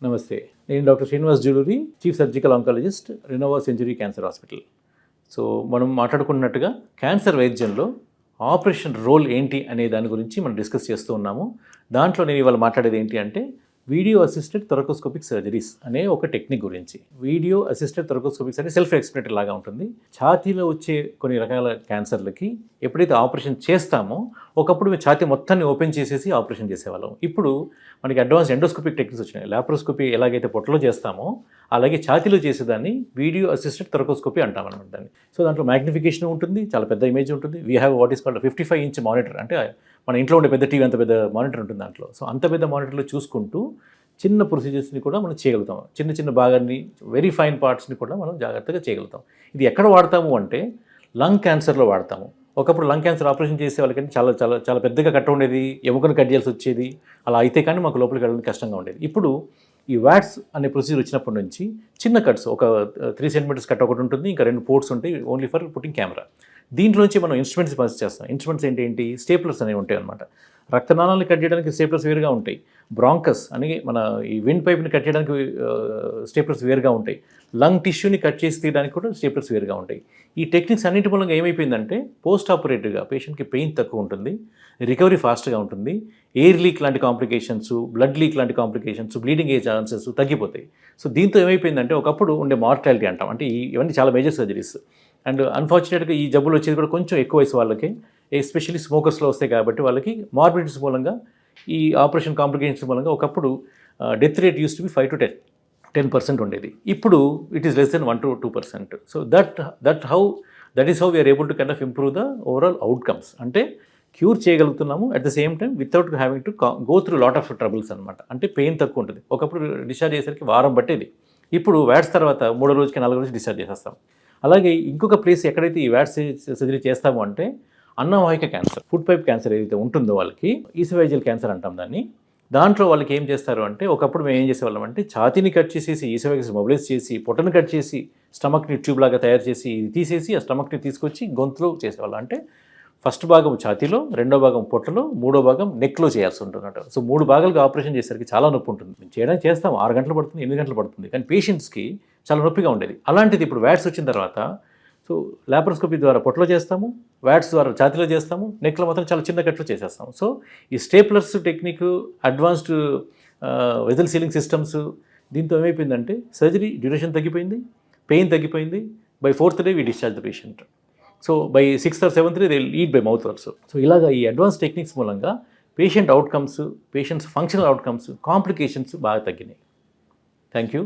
నమస్తే. నేను doctor Srinivas Juluri, chief surgical oncologist, Renova century cancer hospital. So మనం మాట్లాడుకున్నట్టుగా క్యాన్సర్ వైద్యంలో ఆపరేషన్ రోల్ ఏంటి అనే దాని గురించి మనం డిస్కస్ చేస్తూ ఉన్నాము. దాంట్లో నేను ఇవాళ మాట్లాడేది ఏంటి అంటే వీడియో అసిస్టెడ్ థొరకోస్కోపిక్ సర్జరీస్ అనే ఒక టెక్నిక్ గురించి. వీడియో అసిస్టెడ్ థొరకోస్కోపిక్స్ అంటే సెల్ఫ్ ఎక్స్ప్లెనేటరీ లాగా ఉంటుంది. ఛాతీలో వచ్చే కొన్ని రకాల క్యాన్సర్లకి ఎప్పుడైతే ఆపరేషన్ చేస్తామో ఒకప్పుడు మేము ఛాతీ మొత్తాన్ని ఓపెన్ చేసేసి ఆపరేషన్ చేసేవాళ్ళం. ఇప్పుడు మనకి అడ్వాన్స్ ఎండోస్కోపిక్ టెక్నిక్స్ వచ్చినాయి. లాప్రోస్కోపీ ఎలాగైతే పొట్టలో చేస్తామో అలాగే ఛాతీలో చేసేదాన్ని వీడియో అసిస్టెడ్ థొరకోస్కోపీ అంటాం అనమాట దాన్ని. సో దాంట్లో మ్యాగ్నిఫికేషన్ ఉంటుంది, చాలా పెద్ద ఇమేజ్ ఉంటుంది. We have what is called 55 inch monitor, అంటే మన ఇంట్లో ఉండే పెద్ద టీవీ అంత పెద్ద మానిటర్ ఉంటుంది దాంట్లో. సో అంత పెద్ద మానిటర్లో చూసుకుంటూ చిన్న ప్రొసీజర్స్ని కూడా మనం చేయగలుగుతాం. చిన్న చిన్న భాగాన్ని, వెరీ ఫైన్ పార్ట్స్ని కూడా మనం జాగ్రత్తగా చేయగలుగుతాం. ఇది ఎక్కడ వాడతాము అంటే లంగ్ క్యాన్సర్లో వాడతాము. ఒకప్పుడు లంగ్ క్యాన్సర్ ఆపరేషన్ చేసే వాళ్ళకంటే చాలా చాలా చాలా పెద్దగా కట్ట ఉండేది, ఎముకను కట్ చేయాల్సి వచ్చేది. అలా అయితే కానీ మాకు లోపలికి వెళ్ళడానికి కష్టంగా ఉండేది. ఇప్పుడు ఈ వ్యాట్స్ అనే ప్రొసీజర్ వచ్చినప్పటి నుంచి చిన్న కట్స్, ఒక 3 సెంటీమీటర్స్ కట్ ఒకటి ఉంటుంది, ఇంకా 2 పోర్ట్స్ ఉంటాయి, ఓన్లీ ఫర్ పుట్టింగ్ కెమెరా. దీంట్లోంచి మనం ఇన్స్ట్రుమెంట్స్ పాస్ చేస్తాం. ఇన్స్ట్రుమెంట్స్ ఏంటి? స్టేప్లర్స్ అనేవి ఉంటాయి అనమాట. రక్తనాళాలను కట్ చేయడానికి స్టేప్లర్స్ వేరుగా ఉంటాయి. బ్రాంకస్ అని మన ఈ విండ్ పైప్ని కట్ చేయడానికి స్టేప్లర్స్ వేరుగా ఉంటాయి. లంగ్ టిష్యూని కట్ చేసి తీయడానికి కూడా స్టేప్లర్స్ వేరుగా ఉంటాయి. ఈ టెక్నిక్స్ అన్నింటి మూలంగా ఏమైపోయిందంటే పోస్ట్ ఆపరేటివ్గా పేషెంట్కి పెయిన్ తక్కువ ఉంటుంది, రికవరీ ఫాస్ట్గా ఉంటుంది, ఎయిర్ లీక్ లాంటి కాంప్లికేషన్స్, బ్లడ్ లీక్ లాంటి కాంప్లికేషన్స్, బ్లీడింగ్ అయ్యే ఛాన్సెస్ తగ్గిపోతాయి. సో దీంతో ఏమైపోయిందంటే ఒకప్పుడు ఉండే మార్టాలిటీ అంటాం, అంటే ఇవన్నీ చాలా మేజర్ సర్జరీస్. అండ్ అన్ఫార్చునేట్గా ఈ జబ్బులు వచ్చేది కూడా కొంచెం ఎక్కువ వయసు వాళ్ళకి, ఎస్పెషల్లీ స్మోకర్స్లో వస్తాయి కాబట్టి వాళ్ళకి మార్బిడిటీస్ మూలంగా, ఈ ఆపరేషన్ కాంప్లికేషన్స్ మూలంగా ఒకప్పుడు death rate used to be 5 to 10% ఉండేది. ఇప్పుడు it is less than 1 to 2%. So that is how we are able to kind of improve the overall outcomes. అంటే క్యూర్ చేయగలుగుతున్నాము at the same time without having to go through lot of troubles అనమాట. అంటే pain తక్కువ ఉంటుంది. ఒకప్పుడు discharge చేసేసరికి వారం పట్టేది, ఇప్పుడు వ్యాట్స్ తర్వాత 3వ రోజుకి 4వ రోజు డిశ్చార్జ్ చేసేస్తాం. అలాగే ఇంకొక ప్లేస్ ఎక్కడైతే ఈ వ్యాట్స్ సర్జరీ చేస్తాము అంటే అన్నవాహిక క్యాన్సర్, ఫుడ్ పైప్ క్యాన్సర్ ఏదైతే ఉంటుందో వాళ్ళకి ఈసోఫేజియల్ క్యాన్సర్ అంటాం దాన్ని. దాంట్లో వాళ్ళకి ఏం చేస్తారు అంటే ఒకప్పుడు మేము ఏం చేసేవాళ్ళం అంటే ఛాతీని కట్ చేసేసి ఈసోఫేగస్ మొబిలైజ్ చేసి పొట్టను కట్ చేసి స్టమక్ని ట్యూబ్ లాగా తయారు చేసి తీసేసి ఆ స్టమక్ని తీసుకొచ్చి గొంతులో చేసేవాళ్ళం. అంటే ఫస్ట్ భాగం ఛాతీలో, రెండో భాగం పొట్టలో, మూడో భాగం నెక్లో చేయాల్సి ఉంటుందన్నమాట. సో 3 భాగాలుగా ఆపరేషన్ చేసరికి చాలా నొప్పి ఉంటుంది. మేము చేయడానికి చేస్తాం, 6 గంటలు పడుతుంది, 8 గంటలు పడుతుంది, కానీ పేషెంట్స్కి చాలా నొప్పిగా ఉండేది. అలాంటిది ఇప్పుడు వ్యాట్స్ వచ్చిన తర్వాత సో లాప్రోస్కోపీ ద్వారా పొట్టలో చేస్తాము, వ్యాట్స్ ద్వారా ఛాతీలో చేస్తాము, నెక్లో మాత్రం చాలా చిన్న కట్లో చేసేస్తాము. సో ఈ staplers technique, advanced vessel ceiling systems, దీంతో ఏమైపోయిందంటే సర్జరీ డ్యూరేషన్ తగ్గిపోయింది, పెయిన్ తగ్గిపోయింది. By 4th day we discharge the patient. So by 6th or 7th day they will eat by mouth also. So ఇలాగా ఈ అడ్వాన్స్ టెక్నిక్స్ మూలంగా patient outcomes, patients functional outcomes, complications బాగా తగ్గినాయి. Thank you.